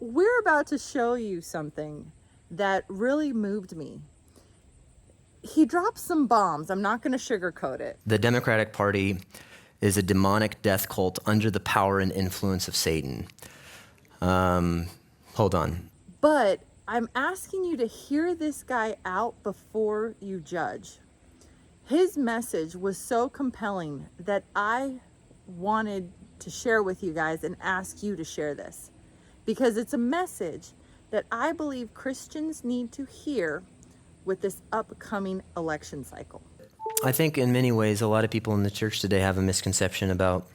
we're about to show you something that really moved me. He dropped some bombs. I'm not going to sugarcoat it. The Democratic Party is a demonic death cult under the power and influence of Satan. Hold on. But I'm asking you to hear this guy out before you judge. His message was so compelling that I wanted to share with you guys and ask you to share this, because it's a message that I believe Christians need to hear with this upcoming election cycle. I think in many ways, a lot of people in the church today have a misconception about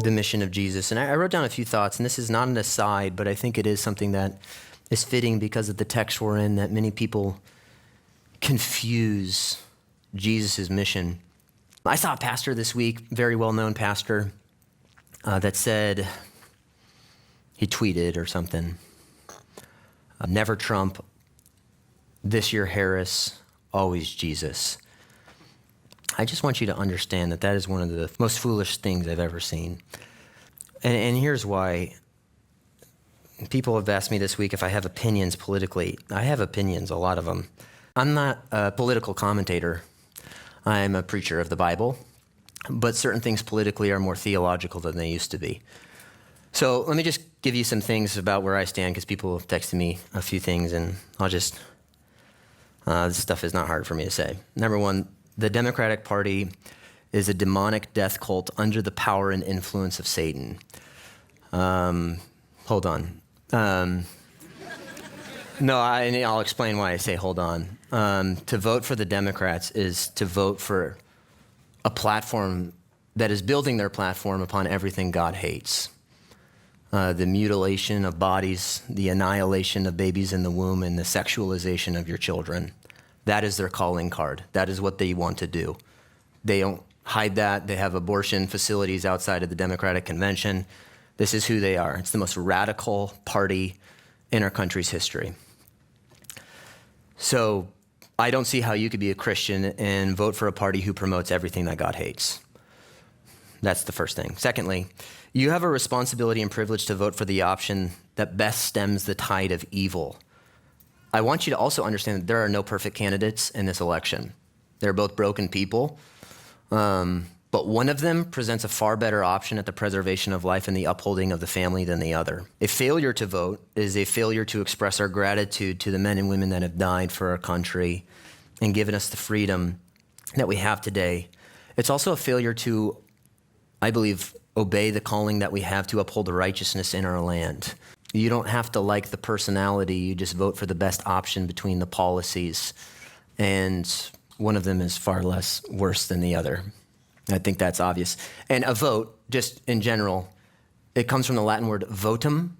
the mission of Jesus. And I wrote down a few thoughts, and this is not an aside, but I think it is something that is fitting because of the text we're in, that many people confuse Jesus' mission. I saw a pastor this week, very well-known pastor, that said, he tweeted or something, never Trump, this year Harris, always Jesus. I just want you to understand that that is one of the most foolish things I've ever seen. And here's why. People have asked me this week if I have opinions politically. I have opinions, a lot of them. I'm not a political commentator. I'm a preacher of the Bible, but certain things politically are more theological than they used to be. So let me just give you some things about where I stand, because people have texted me a few things, and I'll just, this stuff is not hard for me to say. Number one, the Democratic Party is a demonic death cult under the power and influence of Satan. Hold on. No, I'll explain why I say hold on. To vote for the Democrats is to vote for a platform that is building their platform upon everything God hates. The mutilation of bodies, the annihilation of babies in the womb, and the sexualization of your children. That is their calling card. That is what they want to do. They don't hide that. They have abortion facilities outside of the Democratic Convention. This is who they are. It's the most radical party in our country's history. So I don't see how you could be a Christian and vote for a party who promotes everything that God hates. That's the first thing. Secondly, you have a responsibility and privilege to vote for the option that best stems the tide of evil. I want you to also understand that there are no perfect candidates in this election. They're both broken people, but one of them presents a far better option at the preservation of life and the upholding of the family than the other. A failure to vote is a failure to express our gratitude to the men and women that have died for our country and given us the freedom that we have today. It's also a failure to, I believe, obey the calling that we have to uphold the righteousness in our land. You don't have to like the personality, you just vote for the best option between the policies, and one of them is far less worse than the other. I think that's obvious. And a vote, just in general, it comes from the Latin word votum,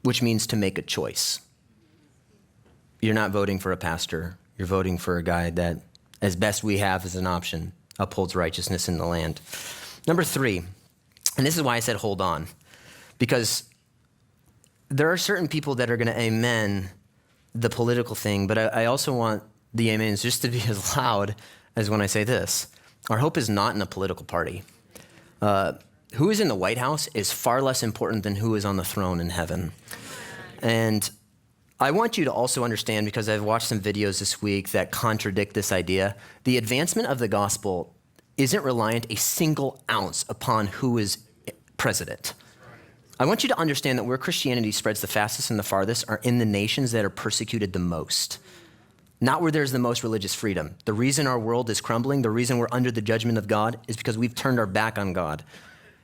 which means to make a choice. You're not voting for a pastor, you're voting for a guy that, as best we have as an option, upholds righteousness in the land. Number three, and this is why I said hold on, because there are certain people that are going to amen the political thing, but I also want the amens just to be as loud as when I say this. Our hope is not in a political party. Who is in the White House is far less important than who is on the throne in heaven. And I want you to also understand, because I've watched some videos this week that contradict this idea, the advancement of the gospel isn't reliant a single ounce upon who is president. I want you to understand that where Christianity spreads the fastest and the farthest are in the nations that are persecuted the most, not where there's the most religious freedom. The reason our world is crumbling, the reason we're under the judgment of God, is because we've turned our back on God.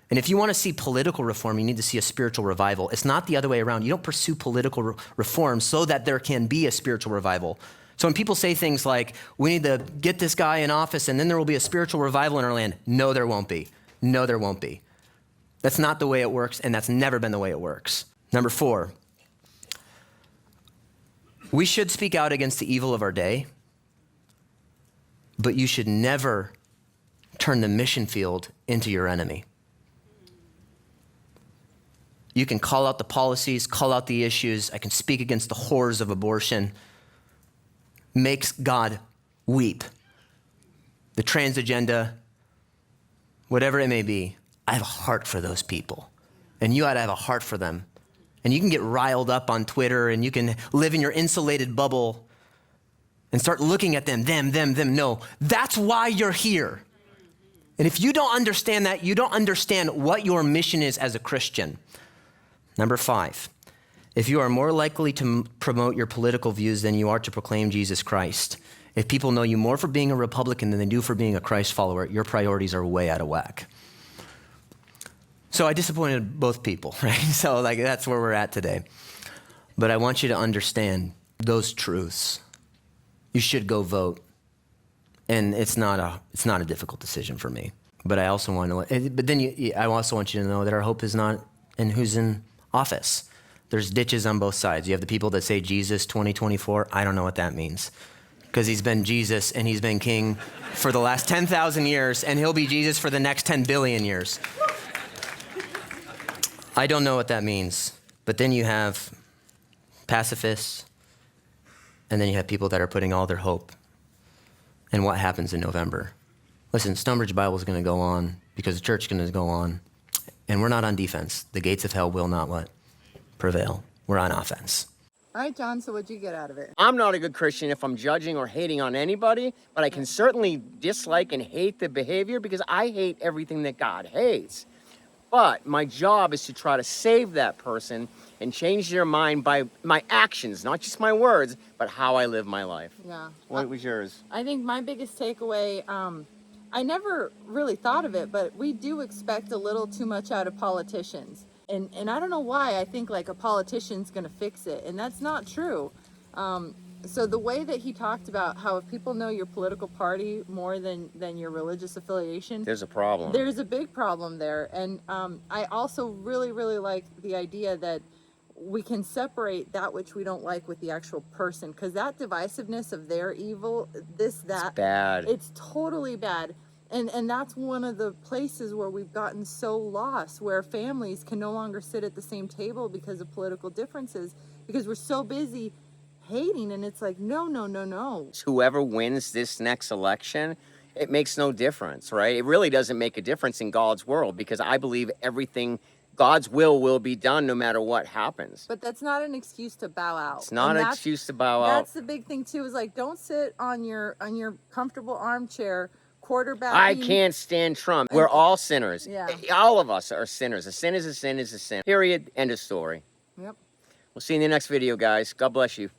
And if you want to see political reform, you need to see a spiritual revival. It's not the other way around. You don't pursue political reform so that there can be a spiritual revival. So when people say things like, we need to get this guy in office and then there will be a spiritual revival in our land, no, there won't be. No, there won't be. That's not the way it works, and that's never been the way it works. Number four, we should speak out against the evil of our day, but you should never turn the mission field into your enemy. You can call out the policies, call out the issues. I can speak against the horrors of abortion. Makes God weep. The trans agenda, whatever it may be. I have a heart for those people, and you ought to have a heart for them. And you can get riled up on Twitter and you can live in your insulated bubble and start looking at them. No, that's why you're here. And if you don't understand that, you don't understand what your mission is as a Christian. Number 5, if you are more likely to promote your political views than you are to proclaim Jesus Christ, if people know you more for being a Republican than they do for being a Christ follower, your priorities are way out of whack. So I disappointed both people, right? So that's where we're at today. But I want you to understand those truths. You should go vote. And it's not a difficult decision for me. But I also want to, I also want you to know that our hope is not in who's in office. There's ditches on both sides. You have the people that say Jesus 2024. I don't know what that means. Because he's been Jesus and he's been king for the last 10,000 years, and he'll be Jesus for the next 10 billion years. I don't know what that means. But then you have pacifists, and then you have people that are putting all their hope in what happens in November. Listen, Stonebridge Bible is going to go on because the church is going to go on, and we're not on defense. The gates of hell will not what? Prevail. We're on offense. All right, John, so what'd you get out of it? I'm not a good Christian if I'm judging or hating on anybody, but I can certainly dislike and hate the behavior because I hate everything that God hates. But my job is to try to save that person and change their mind by my actions, not just my words, but how I live my life. Yeah. What was yours? I think my biggest takeaway, I never really thought of it, but we do expect a little too much out of politicians. And I don't know why I think like a politician's going to fix it. And that's not true. So the way that he talked about how if people know your political party more than your religious affiliation, There's a problem. there's a big problem there. And I also really, really like the idea that we can separate that which we don't like with the actual person, because that divisiveness of their evil, that, bad. it's totally bad. And that's one of the places where we've gotten so lost, where families can no longer sit at the same table because of political differences, because we're so busy hating. And it's like, no. Whoever wins this next election, it makes no difference, right? It really doesn't make a difference in God's world, because I believe everything, God's will be done no matter what happens. But that's not an excuse to bow out. It's not an excuse to bow out. That's the big thing too, is like, don't sit on your comfortable armchair quarterbacking. I can't stand Trump. We're all sinners. Yeah. All of us are sinners. A sin is a sin is a sin. Period. End of story. Yep. We'll see you in the next video, guys. God bless you.